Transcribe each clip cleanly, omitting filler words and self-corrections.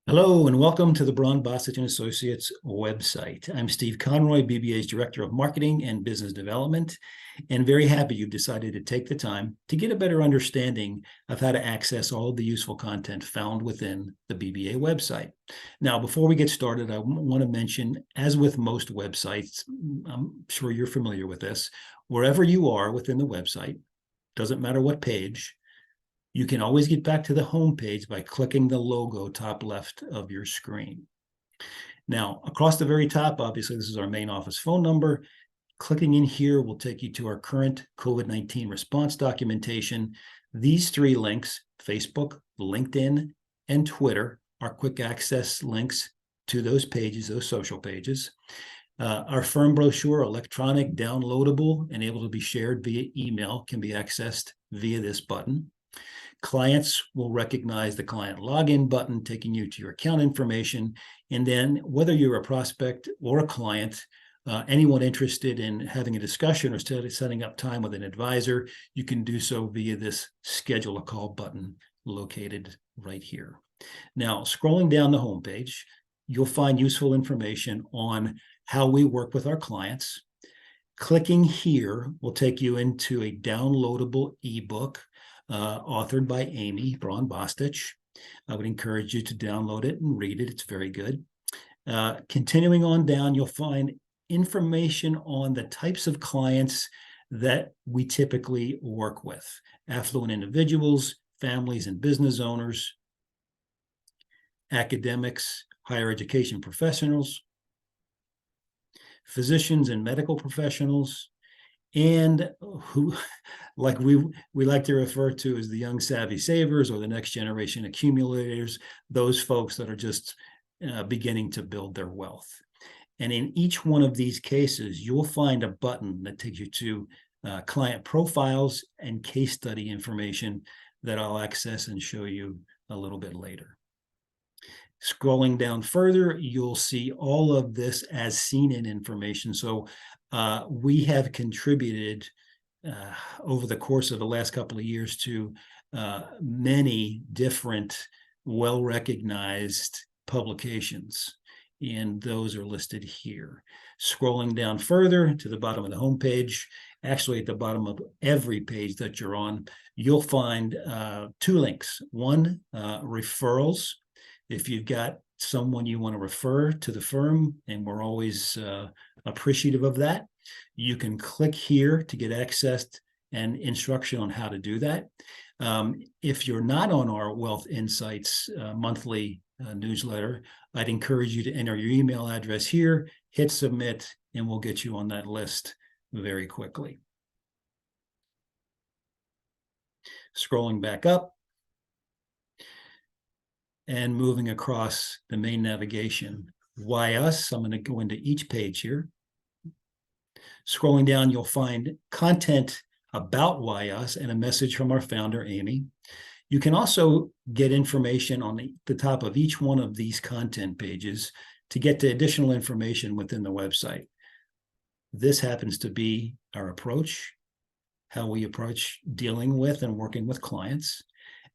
Hello and welcome to the Braun-Bostich and Associates website. I'm Steve Conroy, BBA's Director of Marketing and Business Development, and very happy you've decided to take the time to get a better understanding of how to access all of the useful content found within the BBA website. Now, before we get started, I want to mention, as with most websites, I'm sure you're familiar with this, wherever you are within the website, doesn't matter what page, you can always get back to the home page by clicking the logo top left of your screen. Now, across the very top, obviously, this is our main office phone number. Clicking in here will take you to our current COVID-19 response documentation. These three links, Facebook, LinkedIn, and Twitter, are quick access links to those pages, those social pages. Our firm brochure, electronic, downloadable, and able to be shared via email, can be accessed via this button. Clients will recognize the client login button taking you to your account information. And then whether you're a prospect or a client, anyone interested in having a discussion or setting up time with an advisor, you can do so via this schedule a call button located right here. Now, scrolling down the homepage, you'll find useful information on how we work with our clients. Clicking here will take you into a downloadable ebook authored by Amy Braun-Bostich. I would encourage you to download it and read it. It's very good. Continuing on down, you'll find information on the types of clients that we typically work with: affluent individuals, families and business owners, academics, higher education professionals, physicians and medical professionals, and who, like we like to refer to as the young savvy savers or the next generation accumulators, those folks that are just beginning to build their wealth. And in each one of these cases, you'll find a button that takes you to client profiles and case study information that I'll access and show you a little bit later. Scrolling down further, you'll see all of this as seen in information. So we have contributed over the course of the last couple of years to many different well-recognized publications, and those are listed here. Scrolling down further to the bottom of the homepage, actually at the bottom of every page that you're on, you'll find two links. One, referrals. If you've got someone you want to refer to the firm, and we're always appreciative of that, you can click here to get access and instruction on how to do that. If you're not on our Wealth Insights monthly newsletter, I'd encourage you to enter your email address here, hit submit, and we'll get you on that list very quickly. Scrolling back up and moving across the main navigation. Why us? I'm going to go into each page here. Scrolling down, you'll find content about Why Us and a message from our founder, Amy. You can also get information on the top of each one of these content pages to get to additional information within the website. This happens to be our approach, how we approach dealing with and working with clients.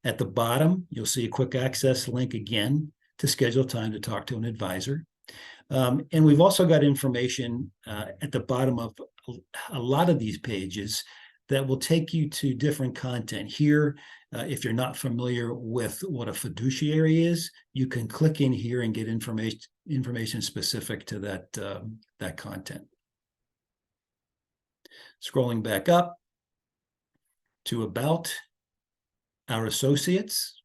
At the bottom, you'll see a quick access link again to schedule time to talk to an advisor. And we've also got information at the bottom of a lot of these pages that will take you to different content. Here, if you're not familiar with what a fiduciary is, you can click in here and get information specific to that content. Scrolling back up to About Our Associates.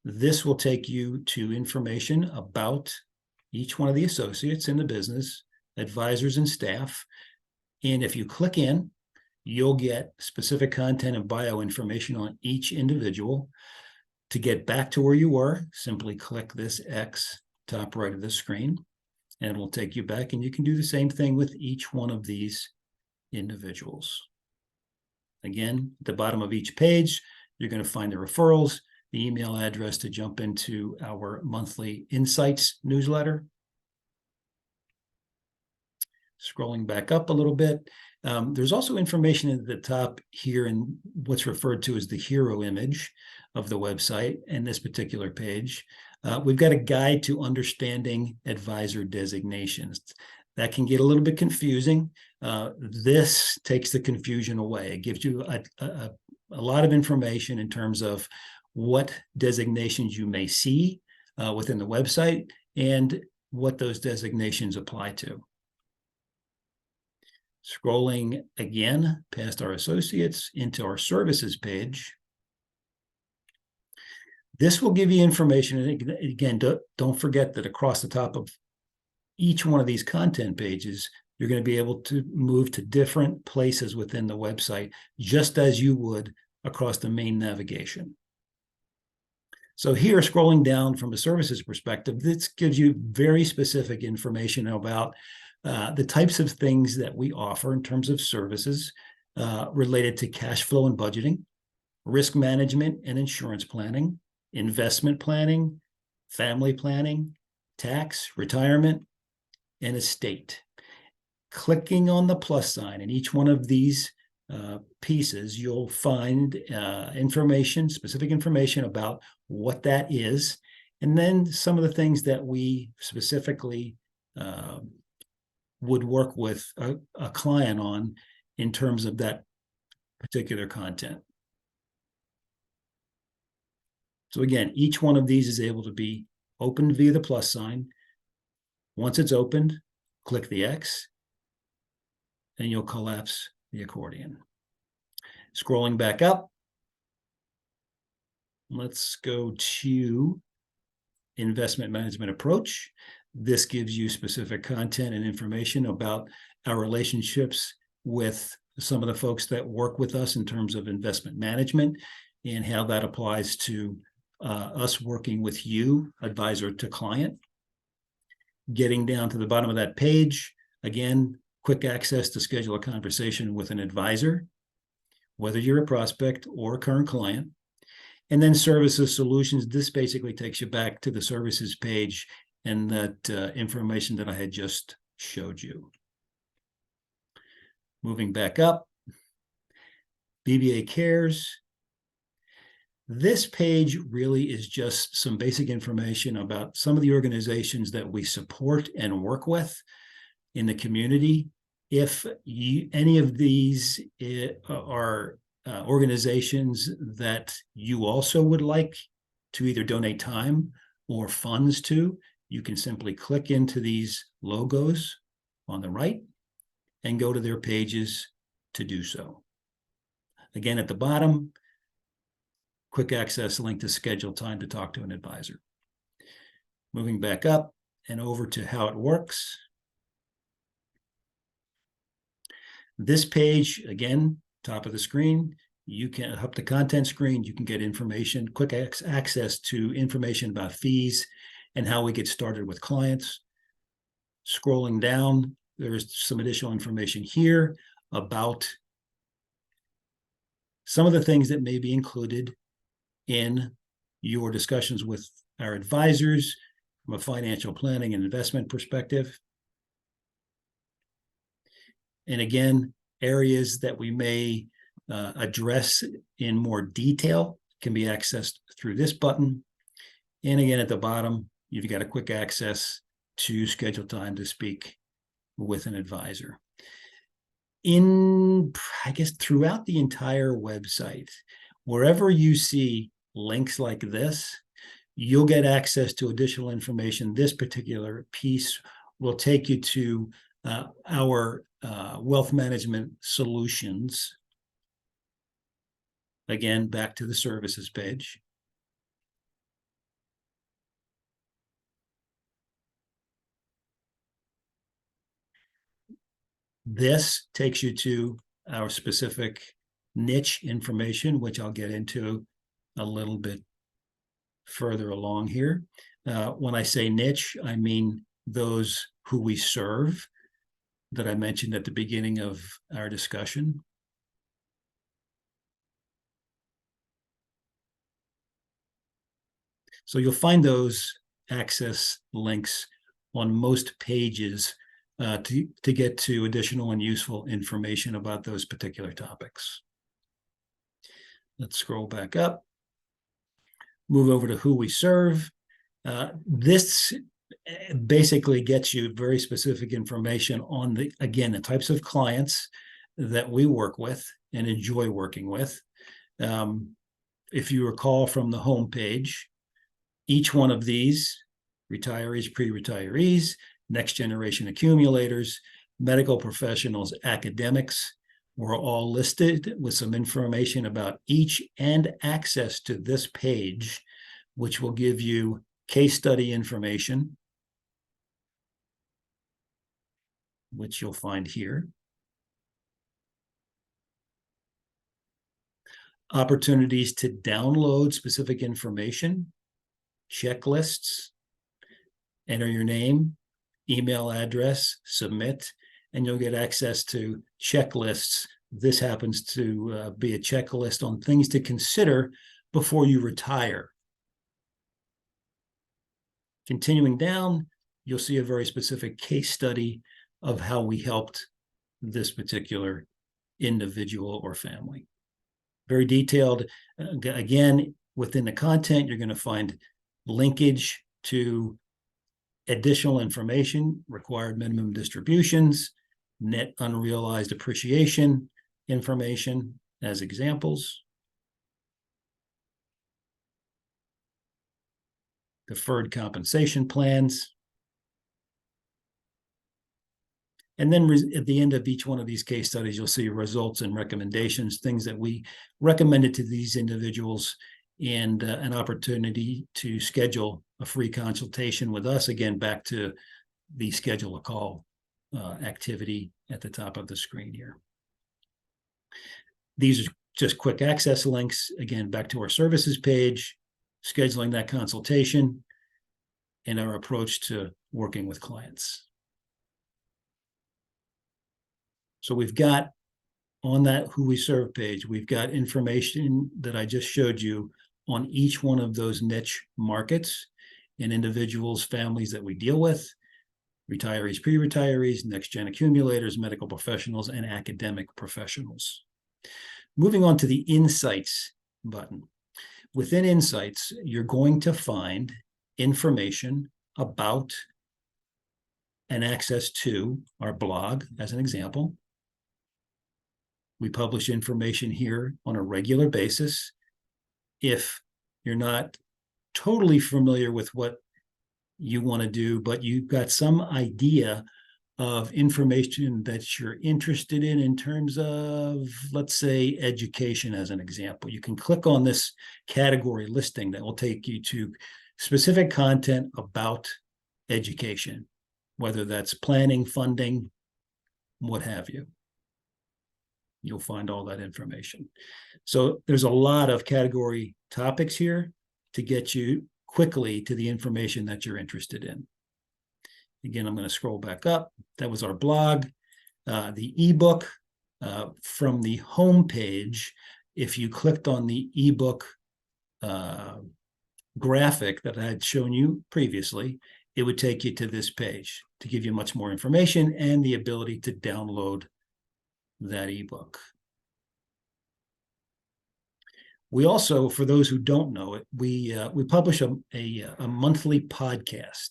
This will take you to information about each one of the associates in the business, advisors and staff. And if you click in, you'll get specific content and bio information on each individual. To get back to where you were, simply click this X top right of the screen, and it will take you back, and you can do the same thing with each one of these individuals. Again, at the bottom of each page, you're going to find the referrals, the email address to jump into our monthly Insights newsletter. Scrolling back up a little bit, there's also information at the top here in what's referred to as the hero image of the website and this particular page. We've got a guide to understanding advisor designations. That can get a little bit confusing. This takes the confusion away. It gives you a lot of information in terms of what designations you may see within the website and what those designations apply to. Scrolling again past our associates into our services page. This will give you information. And again, don't forget that across the top of each one of these content pages, you're going to be able to move to different places within the website, just as you would across the main navigation. So here, scrolling down from a services perspective, this gives you very specific information about the types of things that we offer in terms of services related to cash flow and budgeting, risk management and insurance planning, investment planning, family planning, tax, retirement, and estate. Clicking on the plus sign in each one of these pieces, you'll find information, specific information about what that is, and then some of the things that we specifically would work with a client on in terms of that particular content. So again, each one of these is able to be opened via the plus sign. Once it's opened, click the X, and you'll collapse the accordion. Scrolling back up, let's go to investment management approach. This gives you specific content and information about our relationships with some of the folks that work with us in terms of investment management and how that applies to us working with you, advisor to client. Getting down to the bottom of that page, again, quick access to schedule a conversation with an advisor, whether you're a prospect or a current client. And then services solutions. This basically takes you back to the services page and that information that I had just showed you. Moving back up, BBA Cares. This page really is just some basic information about some of the organizations that we support and work with in the community. If any of these are organizations that you also would like to either donate time or funds to, you can simply click into these logos on the right and go to their pages to do so. Again, at the bottom, quick access link to schedule time to talk to an advisor. Moving back up and over to how it works. This page, again, top of the screen, you can up the content screen, you can get information, quick access to information about fees and how we get started with clients. Scrolling down, there's some additional information here about some of the things that may be included in your discussions with our advisors from a financial planning and investment perspective. And again, areas that we may address in more detail can be accessed through this button. And again, at the bottom, you've got a quick access to schedule time to speak with an advisor. I guess, throughout the entire website, wherever you see links like this, you'll get access to additional information. This particular piece will take you to our wealth management solutions. Again, back to the services page. This takes you to our specific niche information, which I'll get into a little bit further along here. When I say niche, I mean those who we serve that I mentioned at the beginning of our discussion. So you'll find those access links on most pages to get to additional and useful information about those particular topics. Let's scroll back up, move over to who we serve. This basically gets you very specific information on the types of clients that we work with and enjoy working with. If you recall from the homepage, each one of these, retirees, pre-retirees, next generation accumulators, medical professionals, academics, were all listed with some information about each and access to this page, which will give you case study information, which you'll find here. Opportunities to download specific information, checklists, enter your name, email address, submit, and you'll get access to checklists. This happens to be a checklist on things to consider before you retire. Continuing down, you'll see a very specific case study of how we helped this particular individual or family. Very detailed. Again, within the content, you're going to find linkage to additional information, required minimum distributions, net unrealized appreciation information as examples, deferred compensation plans. And then at the end of each one of these case studies, you'll see results and recommendations, things that we recommended to these individuals, and an opportunity to schedule a free consultation with us. Again, back to the schedule a call activity at the top of the screen here. These are just quick access links. Again, back to our services page, scheduling that consultation, and our approach to working with clients. So we've got on that Who We Serve page, we've got information that I just showed you on each one of those niche markets and individuals, families that we deal with, retirees, pre-retirees, next-gen accumulators, medical professionals, and academic professionals. Moving on to the Insights button. Within Insights, you're going to find information about and access to our blog, as an example. We publish information here on a regular basis. If you're not totally familiar with what you want to do, but you've got some idea of information that you're interested in terms of, let's say, education as an example, you can click on this category listing that will take you to specific content about education, whether that's planning, funding, what have you. You'll find all that information. So there's a lot of category topics here to get you quickly to the information that you're interested in. Again, I'm going to scroll back up. That was our blog. The ebook from the home page, if you clicked on the ebook graphic that I had shown you previously, it would take you to this page to give you much more information and the ability to download that ebook. We also, for those who don't know it, we publish a monthly podcast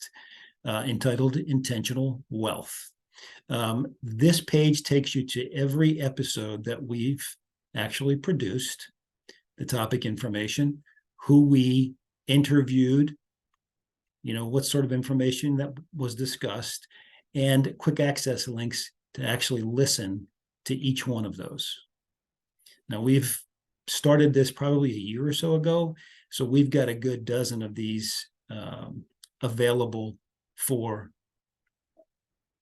entitled Intentional Wealth. This page takes you to every episode that we've actually produced, the topic information, who we interviewed, what sort of information that was discussed, and quick access links to actually listen to each one of those. Now, we've started this probably a year or so ago, so we've got a good dozen of these available for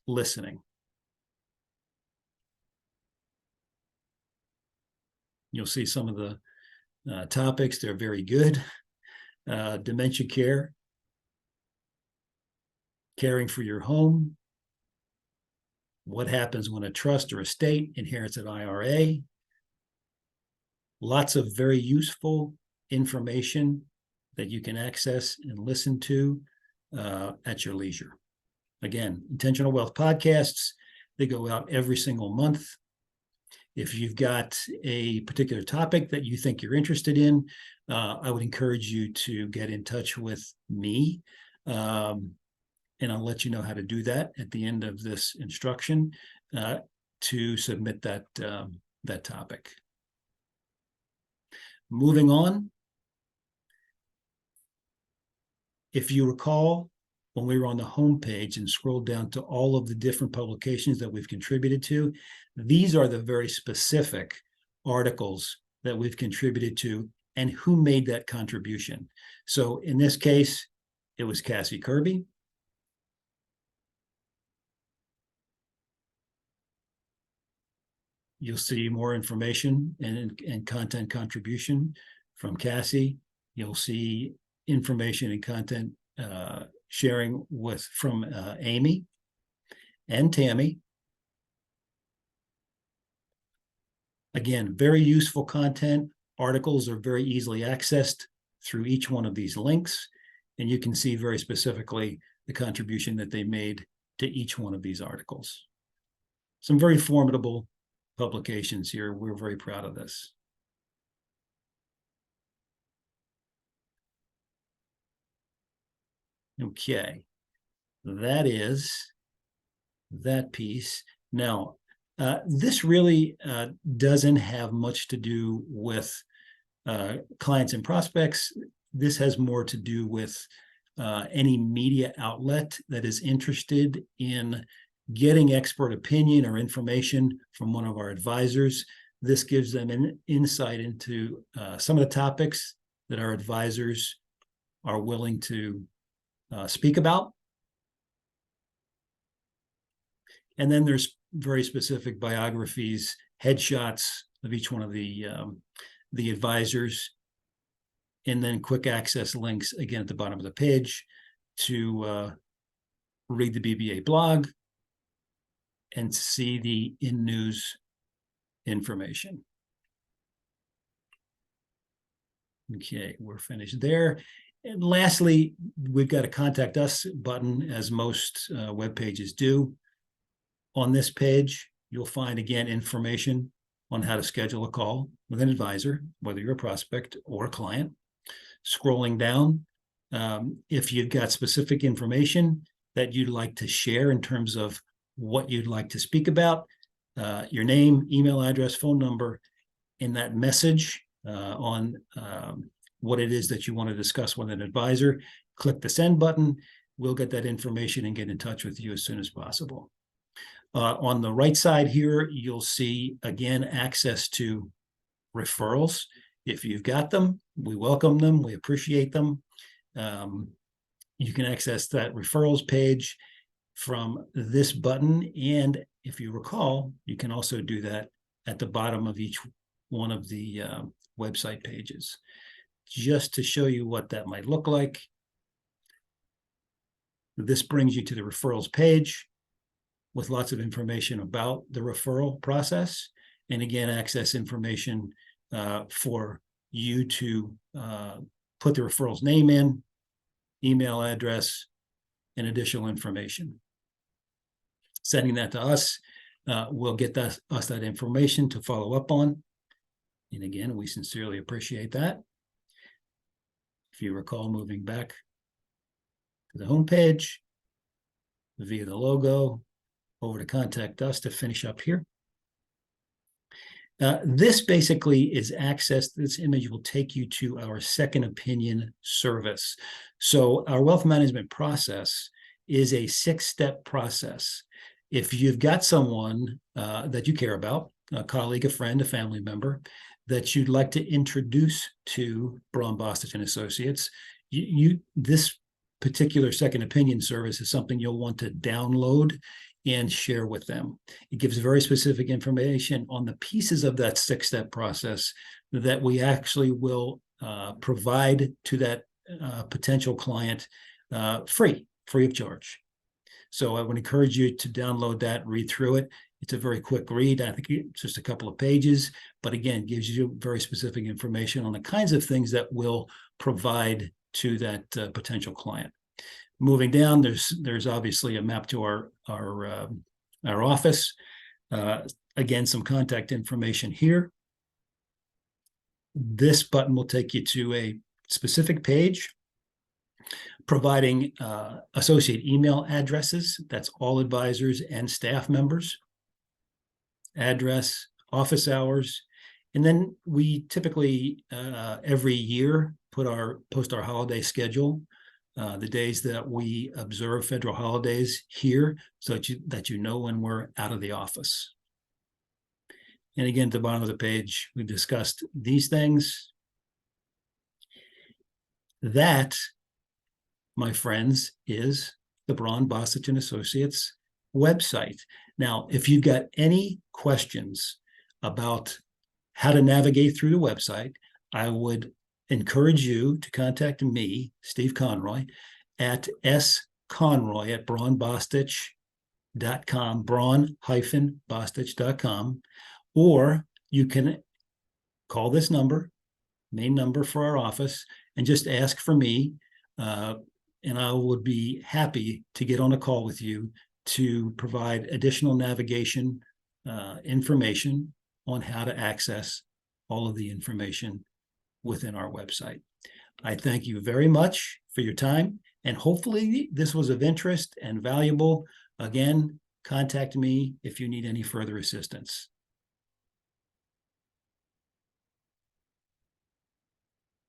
listening. You'll see some of the topics. They're very good. Dementia care, caring for your home, what happens when a trust or estate inherits an IRA. Lots of very useful information that you can access and listen to at your leisure. Again, Intentional Wealth podcasts, they go out every single month. If you've got a particular topic that you think you're interested in, I would encourage you to get in touch with me. And I'll let you know how to do that at the end of this instruction to submit that, that topic. Moving on. If you recall, when we were on the home page and scrolled down to all of the different publications that we've contributed to, these are the very specific articles that we've contributed to and who made that contribution. So in this case, it was Cassie Kirby. You'll see more information and content contribution from Cassie. You'll see information and content sharing from Amy and Tammy. Again, very useful content. Articles are very easily accessed through each one of these links, and you can see very specifically the contribution that they made to each one of these articles. Some very formidable publications here. We're very proud of this. Okay, that is that piece. Now, this really doesn't have much to do with clients and prospects. This has more to do with any media outlet that is interested in getting expert opinion or information from one of our advisors. This gives them an insight into some of the topics that our advisors are willing to speak about. And then there's very specific biographies, headshots of each one of the advisors, and then quick access links, again, at the bottom of the page to read the BBA blog and see the in-news information. Okay, we're finished there. And lastly, we've got a contact us button, as most web pages do. On this page, you'll find, again, information on how to schedule a call with an advisor, whether you're a prospect or a client. Scrolling down, if you've got specific information that you'd like to share in terms of what you'd like to speak about, your name, email address, phone number, in that message on what it is that you want to discuss with an advisor, click the send button. We'll get that information and get in touch with you as soon as possible. On the right side here, you'll see, again, access to referrals. If you've got them, we welcome them. We appreciate them. You can access that referrals page from this button. And if you recall, you can also do that at the bottom of each one of the website pages. Just to show you what that might look like, this brings you to the referrals page with lots of information about the referral process. And again, access information for you to put the referral's name in, email address, and additional information. Sending that to us will get us that information to follow up on. And again, we sincerely appreciate that. If you recall, moving back to the home page via the logo, over to contact us to finish up here. This basically is access. This image will take you to our second opinion service. So our wealth management process is a 6-step process. If you've got someone that you care about, a colleague, a friend, a family member, that you'd like to introduce to Braun-Bostich and Associates, this particular second opinion service is something you'll want to download and share with them. It gives very specific information on the pieces of that 6-step process that we actually will provide to that potential client free of charge. So I would encourage you to download that, read through it. It's a very quick read. I think it's just a couple of pages, but again, gives you very specific information on the kinds of things that we'll provide to that potential client. Moving down, there's obviously a map to our office. again, some contact information here. This button will take you to a specific page providing associate email addresses. That's all advisors and staff members. Address, office hours, and then we typically every year post our holiday schedule, the days that we observe federal holidays here, so that you know when we're out of the office. And again, at the bottom of the page, we've discussed these things. That, my friends, is the Braun-Bostich and Associates website. Now, if you've got any questions about how to navigate through the website, I would encourage you to contact me, Steve Conroy, at sconroy@braun-bostich.com, braun-bostich.com, or you can call this number, main number for our office, and just ask for me, and I would be happy to get on a call with you to provide additional navigation information on how to access all of the information within our website. I thank you very much for your time, and hopefully this was of interest and valuable. Again, contact me if you need any further assistance.